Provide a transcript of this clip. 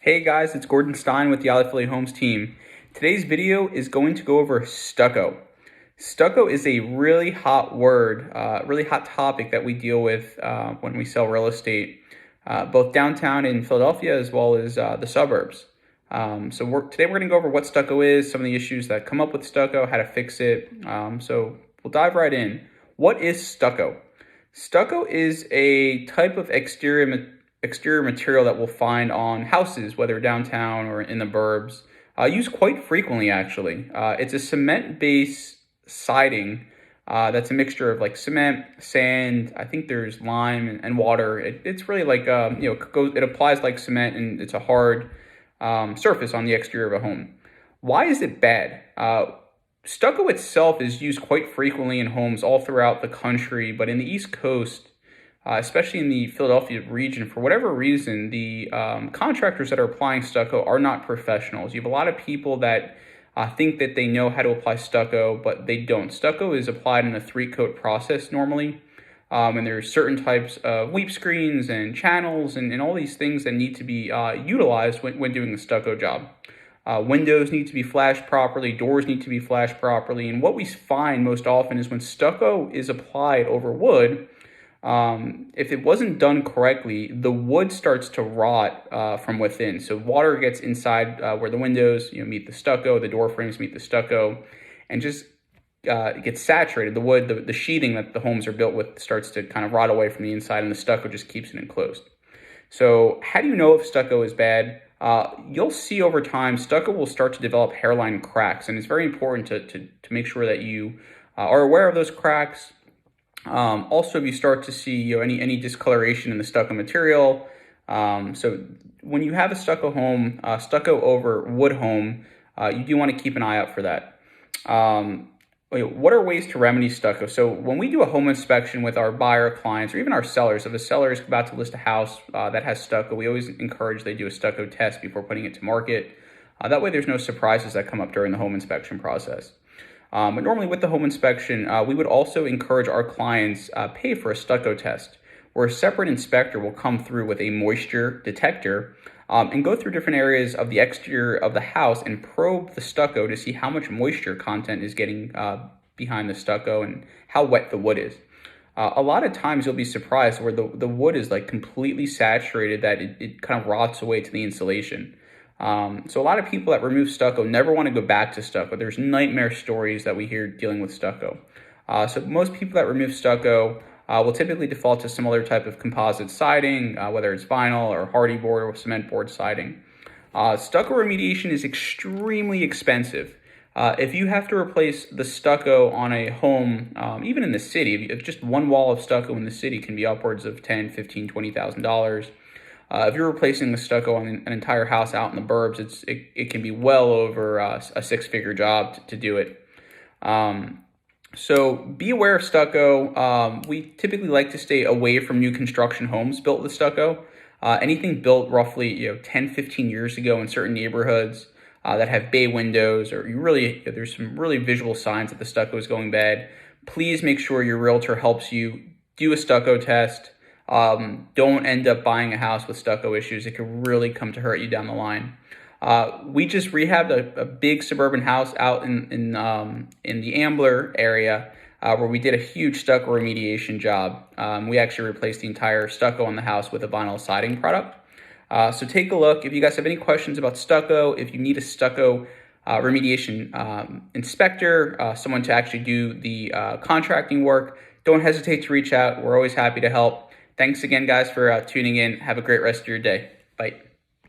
Hey guys, it's Gordon Stein with the Philly Homes team. Today's video is going to go over stucco. Stucco is a really hot word, really hot topic that we deal with when we sell real estate, both downtown in Philadelphia as well as the suburbs. Today we're going to go over what stucco is, some of the issues that come up with stucco, how to fix it. So we'll dive right in. What is stucco? Stucco is a type of exterior material that we'll find on houses, whether downtown or in the burbs, used quite frequently actually. It's a cement-based siding that's a mixture of like cement, sand, I think there's lime and water. It's really like, it applies like cement, and it's a hard surface on the exterior of a home. Why is it bad? Stucco itself is used quite frequently in homes all throughout the country, but in the East Coast, especially in the Philadelphia region, for whatever reason, the contractors that are applying stucco are not professionals. You have a lot of people that think that they know how to apply stucco, but they don't. Stucco is applied in a 3-coat process normally, and there's certain types of weep screens and channels and all these things that need to be utilized when doing the stucco job. Windows need to be flashed properly, doors need to be flashed properly, and what we find most often is when stucco is applied over wood, if it wasn't done correctly, the wood starts to rot from within. So water gets inside where the windows meet the stucco, the door frames meet the stucco, and just it gets saturated. The wood, the sheathing that the homes are built with, starts to kind of rot away from the inside, and the stucco just keeps it enclosed. So how do you know if stucco is bad? You'll see over time stucco will start to develop hairline cracks, and it's very important to make sure that you are aware of those cracks. Also, if you start to see any discoloration in the stucco material, so when you have a stucco home, stucco over wood home, you do want to keep an eye out for that. What are ways to remedy stucco? So when we do a home inspection with our buyer clients or even our sellers, if a seller is about to list a house that has stucco, we always encourage they do a stucco test before putting it to market. That way there's no surprises that come up during the home inspection process. But normally with the home inspection, we would also encourage our clients pay for a stucco test, where a separate inspector will come through with a moisture detector and go through different areas of the exterior of the house and probe the stucco to see how much moisture content is getting behind the stucco and how wet the wood is. A lot of times you'll be surprised where the wood is like completely saturated that it kind of rots away to the insulation. So a lot of people that remove stucco never want to go back to stucco. There's nightmare stories that we hear dealing with stucco. So most people that remove stucco will typically default to some other type of composite siding, whether it's vinyl or hardy board or cement board siding. Stucco remediation is extremely expensive. If you have to replace the stucco on a home, even in the city, if just one wall of stucco in the city can be upwards of $10,000, $15,000, $20,000. If you're replacing the stucco on an entire house out in the burbs, it can be well over a 6-figure job to do it. So be aware of stucco. We typically like to stay away from new construction homes built with stucco. Anything built roughly 10, 15 years ago in certain neighborhoods that have bay windows, or there's some really visual signs that the stucco is going bad. Please make sure your realtor helps you do a stucco test. Don't end up buying a house with stucco issues. It could really come to hurt you down the line. We just rehabbed a big suburban house out in the Ambler area where we did a huge stucco remediation job. We actually replaced the entire stucco on the house with a vinyl siding product. So take a look. If you guys have any questions about stucco, if you need a stucco remediation inspector, someone to actually do the contracting work, don't hesitate to reach out. We're always happy to help. Thanks again, guys, for tuning in. Have a great rest of your day. Bye.